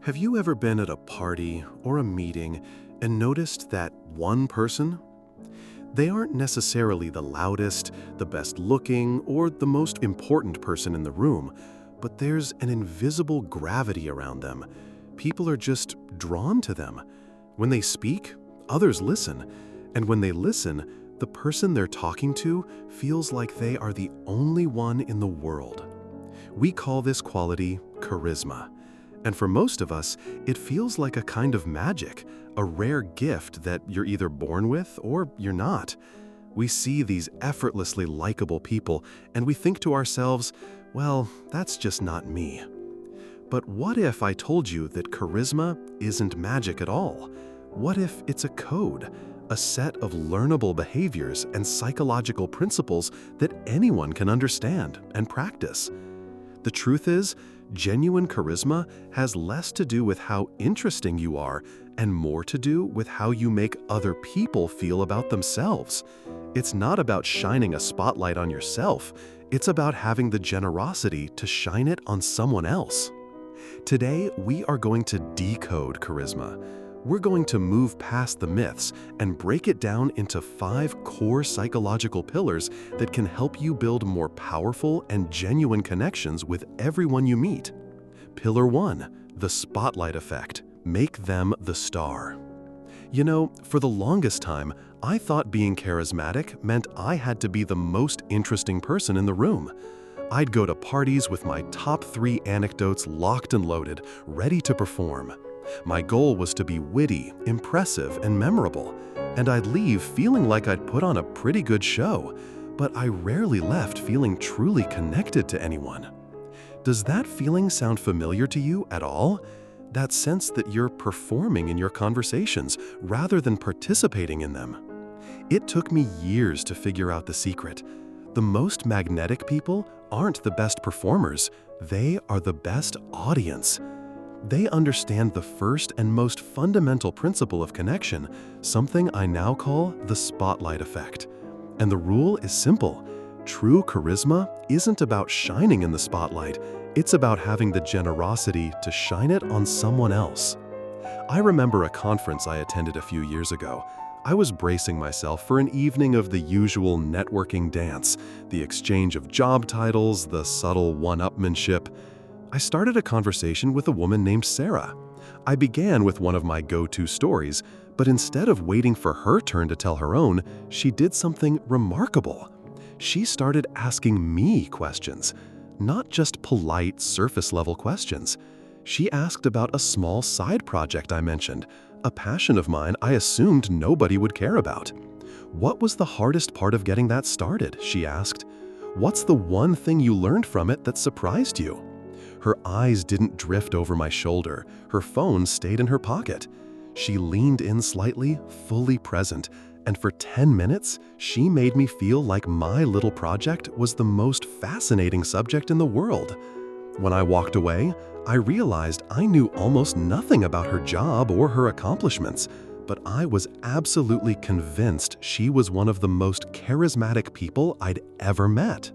Have you ever been at a party or a meeting and noticed that one person? They aren't necessarily the loudest, the best looking, or the most important person in the room, but there's an invisible gravity around them. People are just drawn to them. When they speak, others listen, and when they listen, the person they're talking to feels like they are the only one in the world. We call this quality charisma. And for most of us, it feels like a kind of magic, a rare gift that you're either born with or you're not. We see these effortlessly likable people and we think to ourselves, well, that's just not me. But what if I told you that charisma isn't magic at all? What if it's a code, a set of learnable behaviors and psychological principles that anyone can understand and practice? The truth is, genuine charisma has less to do with how interesting you are and more to do with how you make other people feel about themselves. It's not about shining a spotlight on yourself. It's about having the generosity to shine it on someone else. Today, we are going to decode charisma. We're going to move past the myths and break it down into 5 core psychological pillars that can help you build more powerful and genuine connections with everyone you meet. Pillar 1, the spotlight effect. Make them the star. You know, for the longest time, I thought being charismatic meant I had to be the most interesting person in the room. I'd go to parties with my top 3 anecdotes locked and loaded, ready to perform. My goal was to be witty, impressive, and memorable, and I'd leave feeling like I'd put on a pretty good show, but I rarely left feeling truly connected to anyone. Does that feeling sound familiar to you at all? That sense that you're performing in your conversations rather than participating in them? It took me years to figure out the secret. The most magnetic people aren't the best performers, they are the best audience. They understand the first and most fundamental principle of connection, something I now call the spotlight effect. And the rule is simple. True charisma isn't about shining in the spotlight, it's about having the generosity to shine it on someone else. I remember a conference I attended a few years ago. I was bracing myself for an evening of the usual networking dance, the exchange of job titles, the subtle one-upmanship. I started a conversation with a woman named Sarah. I began with one of my go-to stories, but instead of waiting for her turn to tell her own, she did something remarkable. She started asking me questions, not just polite, surface-level questions. She asked about a small side project I mentioned, a passion of mine I assumed nobody would care about. What was the hardest part of getting that started? She asked. What's the one thing you learned from it that surprised you? Her eyes didn't drift over my shoulder. Her phone stayed in her pocket. She leaned in slightly, fully present, and for 10 minutes, she made me feel like my little project was the most fascinating subject in the world. When I walked away, I realized I knew almost nothing about her job or her accomplishments, but I was absolutely convinced she was one of the most charismatic people I'd ever met.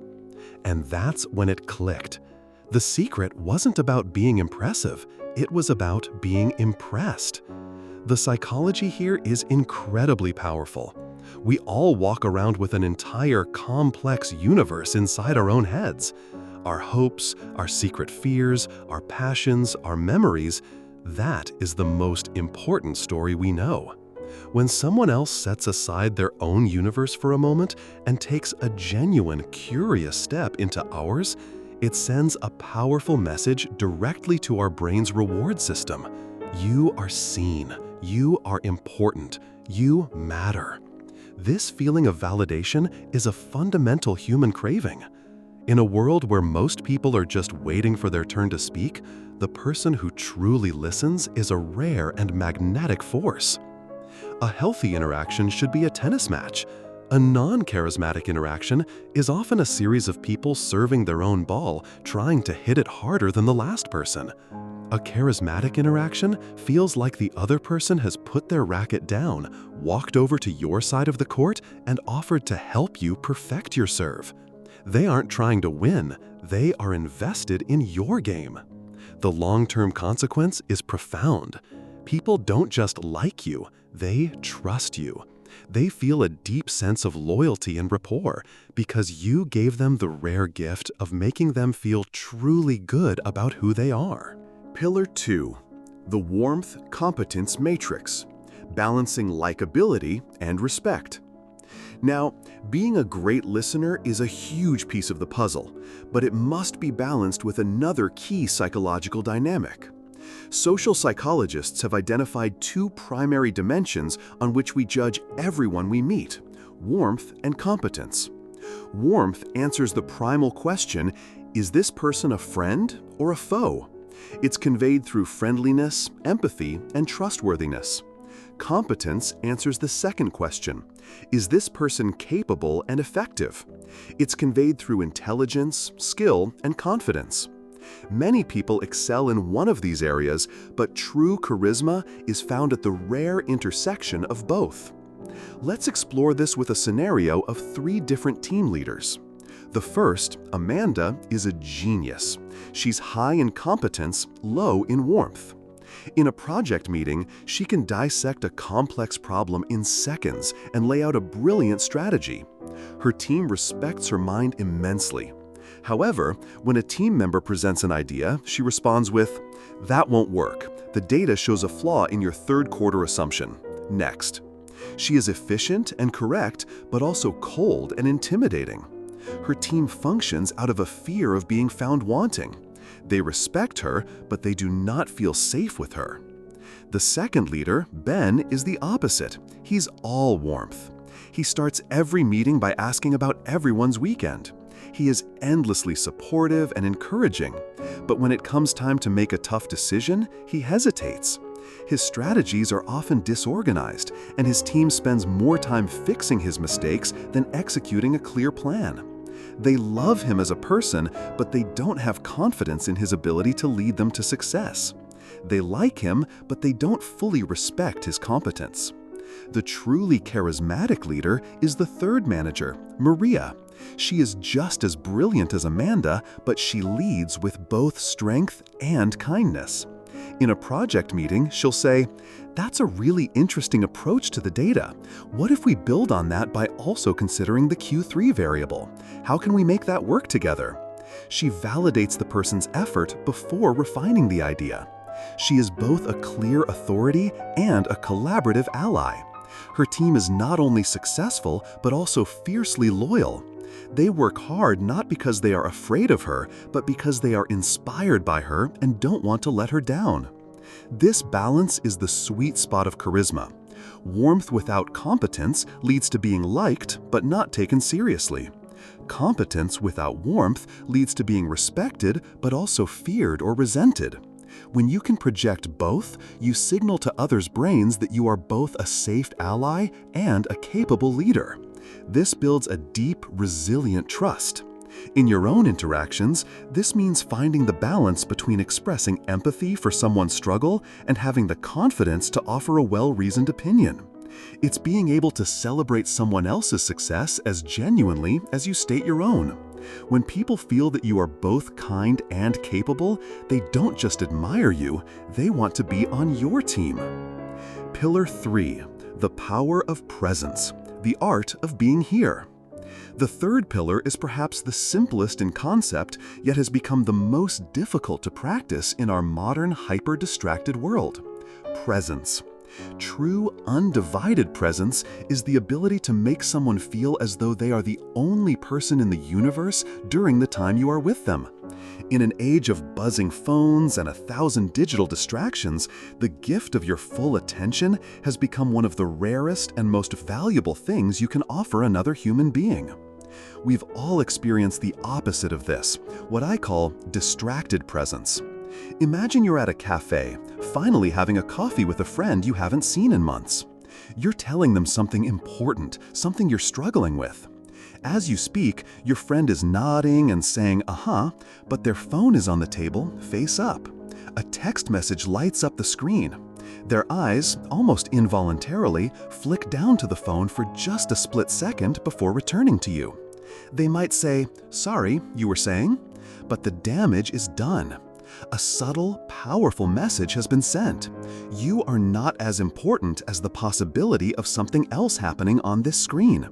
And that's when it clicked. The secret wasn't about being impressive, it was about being impressed. The psychology here is incredibly powerful. We all walk around with an entire complex universe inside our own heads. Our hopes, our secret fears, our passions, our memories, that is the most important story we know. When someone else sets aside their own universe for a moment and takes a genuine, curious step into ours, it sends a powerful message directly to our brain's reward system. You are seen. You are important. You matter. This feeling of validation is a fundamental human craving. In a world where most people are just waiting for their turn to speak, the person who truly listens is a rare and magnetic force. A healthy interaction should be a tennis match. A non-charismatic interaction is often a series of people serving their own ball, trying to hit it harder than the last person. A charismatic interaction feels like the other person has put their racket down, walked over to your side of the court, and offered to help you perfect your serve. They aren't trying to win, they are invested in your game. the long-term consequence is profound. People don't just like you, they trust you. They feel a deep sense of loyalty and rapport because you gave them the rare gift of making them feel truly good about who they are. Pillar 2. The Warmth-Competence Matrix, balancing likability and respect. Now, being a great listener is a huge piece of the puzzle, but it must be balanced with another key psychological dynamic. Social psychologists have identified two primary dimensions on which we judge everyone we meet: warmth and competence. Warmth answers the primal question, is this person a friend or a foe? It's conveyed through friendliness, empathy, and trustworthiness. Competence answers the second question, is this person capable and effective? It's conveyed through intelligence, skill, and confidence. Many people excel in one of these areas, but true charisma is found at the rare intersection of both. Let's explore this with a scenario of 3 different team leaders. The first, Amanda, is a genius. She's high in competence, low in warmth. In a project meeting, she can dissect a complex problem in seconds and lay out a brilliant strategy. Her team respects her mind immensely. However, when a team member presents an idea, she responds with, "That won't work. The data shows a flaw in your third quarter assumption. Next." She is efficient and correct, but also cold and intimidating. Her team functions out of a fear of being found wanting. They respect her, but they do not feel safe with her. The second leader, Ben, is the opposite. He's all warmth. He starts every meeting by asking about everyone's weekend. He is endlessly supportive and encouraging, but when it comes time to make a tough decision, he hesitates. His strategies are often disorganized, and his team spends more time fixing his mistakes than executing a clear plan. They love him as a person, but they don't have confidence in his ability to lead them to success. They like him, but they don't fully respect his competence. The truly charismatic leader is the third manager, Maria. She is just as brilliant as Amanda, but she leads with both strength and kindness. In a project meeting, she'll say, "That's a really interesting approach to the data. What if we build on that by also considering the Q3 variable? How can we make that work together?" She validates the person's effort before refining the idea. She is both a clear authority and a collaborative ally. Her team is not only successful, but also fiercely loyal. They work hard not because they are afraid of her, but because they are inspired by her and don't want to let her down. This balance is the sweet spot of charisma. Warmth without competence leads to being liked but not taken seriously. Competence without warmth leads to being respected but also feared or resented. When you can project both, you signal to others' brains that you are both a safe ally and a capable leader. This builds a deep, resilient trust. In your own interactions, this means finding the balance between expressing empathy for someone's struggle and having the confidence to offer a well-reasoned opinion. It's being able to celebrate someone else's success as genuinely as you state your own. When people feel that you are both kind and capable, they don't just admire you, they want to be on your team. Pillar 3. The power of presence. The art of being here. The third pillar is perhaps the simplest in concept, yet has become the most difficult to practice in our modern hyper-distracted world. Presence. True, undivided presence is the ability to make someone feel as though they are the only person in the universe during the time you are with them. In an age of buzzing phones and 1,000 digital distractions, the gift of your full attention has become one of the rarest and most valuable things you can offer another human being. We've all experienced the opposite of this, what I call distracted presence. Imagine you're at a cafe, finally having a coffee with a friend you haven't seen in months. You're telling them something important, something you're struggling with. As you speak, your friend is nodding and saying, "Uh-huh," but their phone is on the table, face up. A text message lights up the screen. Their eyes, almost involuntarily, flick down to the phone for just a split second before returning to you. They might say, "Sorry, you were saying?" But the damage is done. A subtle, powerful message has been sent. You are not as important as the possibility of something else happening on this screen.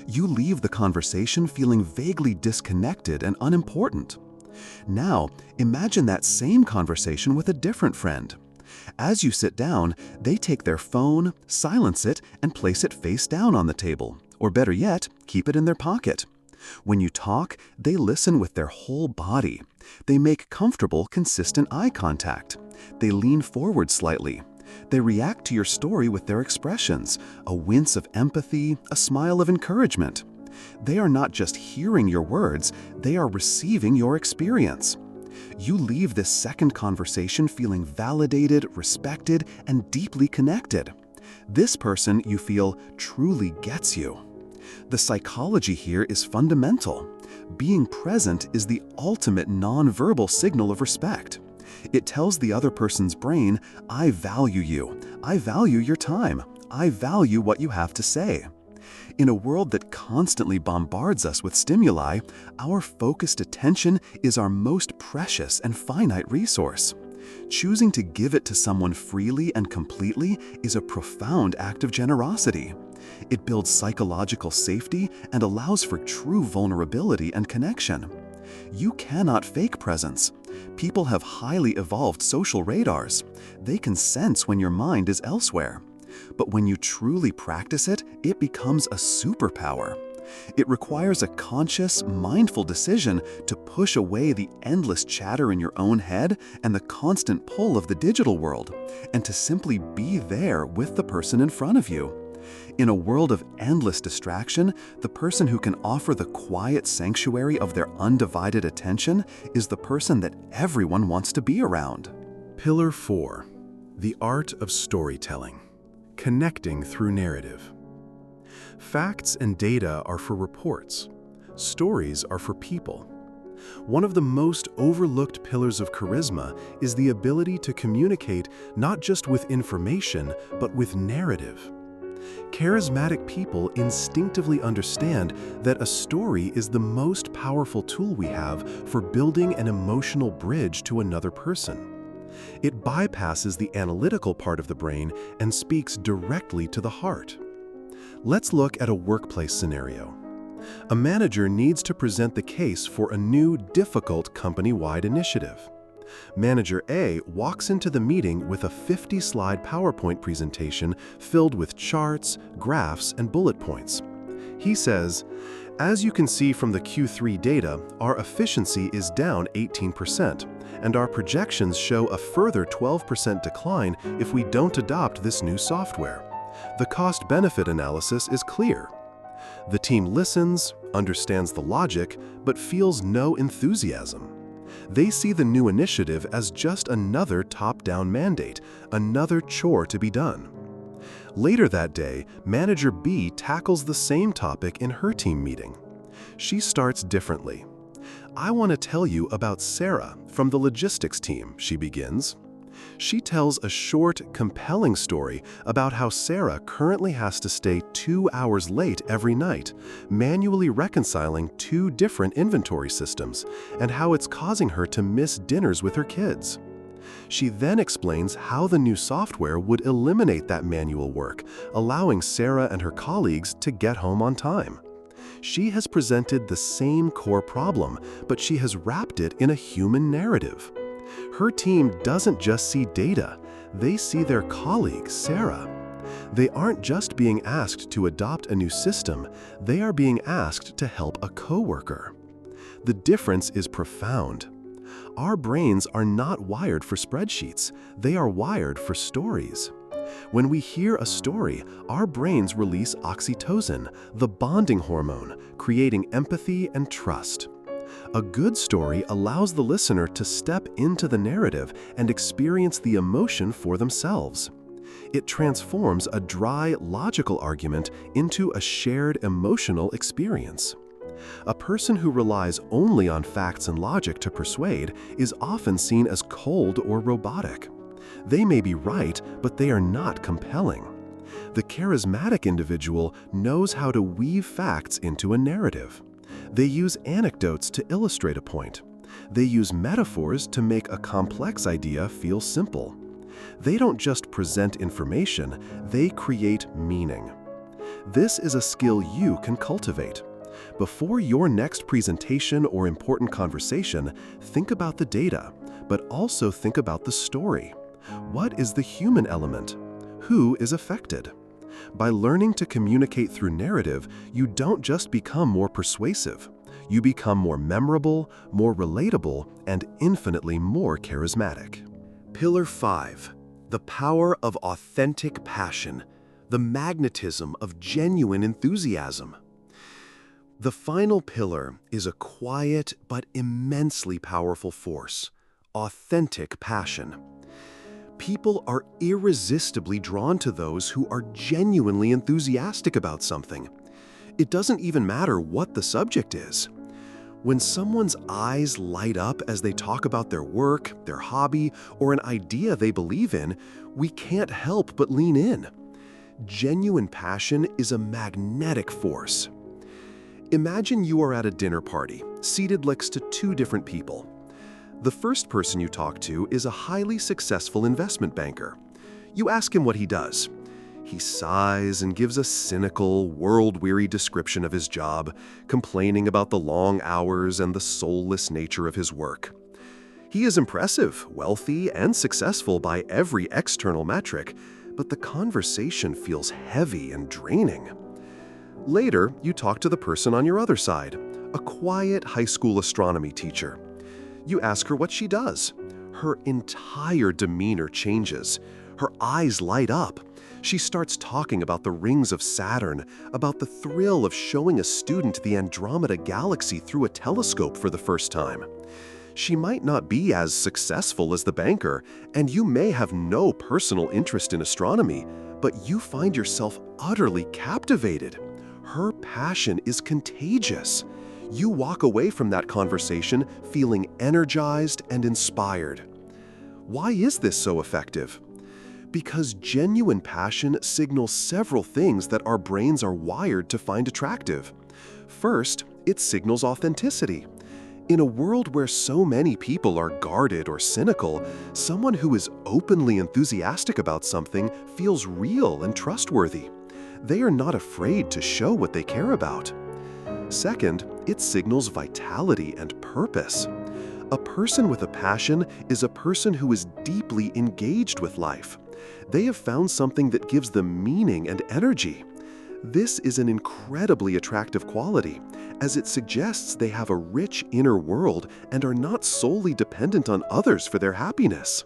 You leave the conversation feeling vaguely disconnected and unimportant. Now, imagine that same conversation with a different friend. As you sit down, they take their phone, silence it, and place it face down on the table, or better yet, keep it in their pocket. When you talk, they listen with their whole body. They make comfortable, consistent eye contact. They lean forward slightly. They react to your story with their expressions, a wince of empathy, a smile of encouragement. They are not just hearing your words, they are receiving your experience. You leave this second conversation feeling validated, respected, and deeply connected. This person, you feel, truly gets you. The psychology here is fundamental. Being present is the ultimate nonverbal signal of respect. It tells the other person's brain, I value you, I value your time, I value what you have to say. In a world that constantly bombards us with stimuli, our focused attention is our most precious and finite resource. Choosing to give it to someone freely and completely is a profound act of generosity. It builds psychological safety and allows for true vulnerability and connection. You cannot fake presence. People have highly evolved social radars. They can sense when your mind is elsewhere. But when you truly practice it, it becomes a superpower. It requires a conscious, mindful decision to push away the endless chatter in your own head and the constant pull of the digital world, and to simply be there with the person in front of you. In a world of endless distraction, the person who can offer the quiet sanctuary of their undivided attention is the person that everyone wants to be around. Pillar 4. The art of storytelling. Connecting through narrative. Facts and data are for reports. Stories are for people. One of the most overlooked pillars of charisma is the ability to communicate not just with information, but with narrative. Charismatic people instinctively understand that a story is the most powerful tool we have for building an emotional bridge to another person. It bypasses the analytical part of the brain and speaks directly to the heart. Let's look at a workplace scenario. A manager needs to present the case for a new, difficult company-wide initiative. Manager A walks into the meeting with a 50-slide PowerPoint presentation filled with charts, graphs, and bullet points. He says, "As you can see from the Q3 data, our efficiency is down 18%, and our projections show a further 12% decline if we don't adopt this new software. The cost-benefit analysis is clear." The team listens, understands the logic, but feels no enthusiasm. They see the new initiative as just another top-down mandate, another chore to be done. Later that day, Manager B tackles the same topic in her team meeting. She starts differently. "I want to tell you about Sarah from the logistics team," she begins. She tells a short, compelling story about how Sarah currently has to stay 2 hours late every night, manually reconciling 2 different inventory systems, and how it's causing her to miss dinners with her kids. She then explains how the new software would eliminate that manual work, allowing Sarah and her colleagues to get home on time. She has presented the same core problem, but she has wrapped it in a human narrative. Her team doesn't just see data, they see their colleague, Sarah. They aren't just being asked to adopt a new system, they are being asked to help a coworker. The difference is profound. Our brains are not wired for spreadsheets, they are wired for stories. When we hear a story, our brains release oxytocin, the bonding hormone, creating empathy and trust. A good story allows the listener to step into the narrative and experience the emotion for themselves. It transforms a dry, logical argument into a shared emotional experience. A person who relies only on facts and logic to persuade is often seen as cold or robotic. They may be right, but they are not compelling. The charismatic individual knows how to weave facts into a narrative. They use anecdotes to illustrate a point. They use metaphors to make a complex idea feel simple. They don't just present information, they create meaning. This is a skill you can cultivate. Before your next presentation or important conversation, think about the data, but also think about the story. What is the human element? Who is affected? By learning to communicate through narrative, you don't just become more persuasive. You become more memorable, more relatable, and infinitely more charismatic. Pillar 5. The power of authentic passion. The magnetism of genuine enthusiasm. The final pillar is a quiet but immensely powerful force: authentic passion. People are irresistibly drawn to those who are genuinely enthusiastic about something. It doesn't even matter what the subject is. When someone's eyes light up as they talk about their work, their hobby, or an idea they believe in, we can't help but lean in. Genuine passion is a magnetic force. Imagine you are at a dinner party, seated next to two different people. The first person you talk to is a highly successful investment banker. You ask him what he does. He sighs and gives a cynical, world-weary description of his job, complaining about the long hours and the soulless nature of his work. He is impressive, wealthy, and successful by every external metric, but the conversation feels heavy and draining. Later, you talk to the person on your other side, a quiet high school astronomy teacher. You ask her what she does. Her entire demeanor changes. Her eyes light up. She starts talking about the rings of Saturn, about the thrill of showing a student the Andromeda galaxy through a telescope for the first time. She might not be as successful as the banker, and you may have no personal interest in astronomy, but you find yourself utterly captivated. Her passion is contagious. You walk away from that conversation feeling energized and inspired. Why is this so effective? Because genuine passion signals several things that our brains are wired to find attractive. First, it signals authenticity. In a world where so many people are guarded or cynical, someone who is openly enthusiastic about something feels real and trustworthy. They are not afraid to show what they care about. Second, it signals vitality and purpose. A person with a passion is a person who is deeply engaged with life. They have found something that gives them meaning and energy. This is an incredibly attractive quality, as it suggests they have a rich inner world and are not solely dependent on others for their happiness.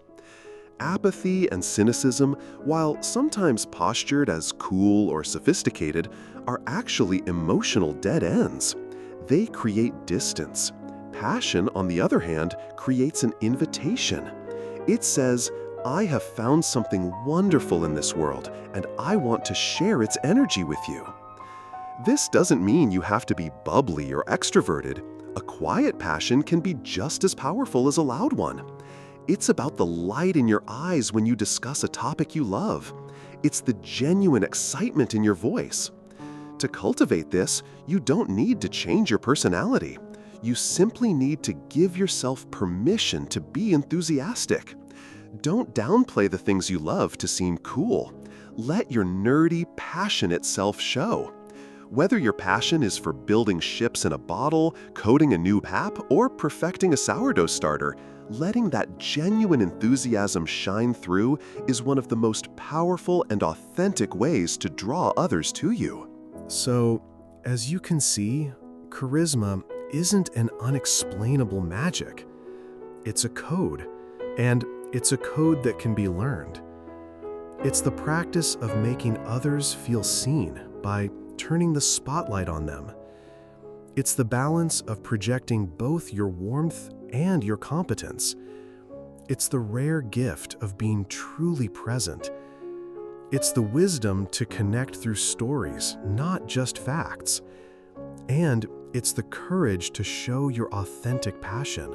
Apathy and cynicism, while sometimes postured as cool or sophisticated, are actually emotional dead ends. They create distance. Passion, on the other hand, creates an invitation. It says, "I have found something wonderful in this world, and I want to share its energy with you." This doesn't mean you have to be bubbly or extroverted. A quiet passion can be just as powerful as a loud one. It's about the light in your eyes when you discuss a topic you love. It's the genuine excitement in your voice. To cultivate this, you don't need to change your personality. You simply need to give yourself permission to be enthusiastic. Don't downplay the things you love to seem cool. Let your nerdy, passionate self show. Whether your passion is for building ships in a bottle, coding a new app, or perfecting a sourdough starter, letting that genuine enthusiasm shine through is one of the most powerful and authentic ways to draw others to you. So, as you can see, charisma isn't an unexplainable magic. It's a code, and it's a code that can be learned. It's the practice of making others feel seen by turning the spotlight on them. It's the balance of projecting both your warmth and your competence. It's the rare gift of being truly present. It's the wisdom to connect through stories, not just facts. And it's the courage to show your authentic passion.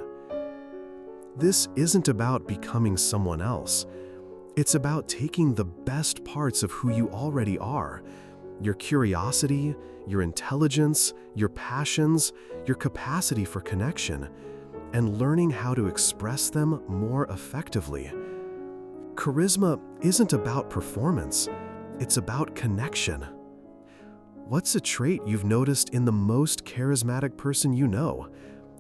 This isn't about becoming someone else. It's about taking the best parts of who you already are: your curiosity, your intelligence, your passions, your capacity for connection, and learning how to express them more effectively. Charisma isn't about performance, it's about connection. What's a trait you've noticed in the most charismatic person you know?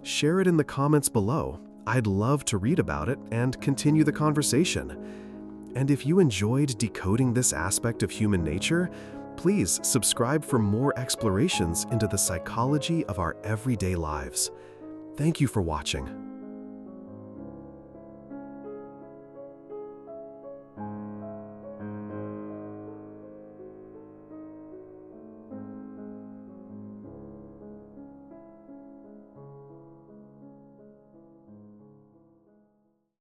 Share it in the comments below. I'd love to read about it and continue the conversation. And if you enjoyed decoding this aspect of human nature, please subscribe for more explorations into the psychology of our everyday lives. Thank you for watching.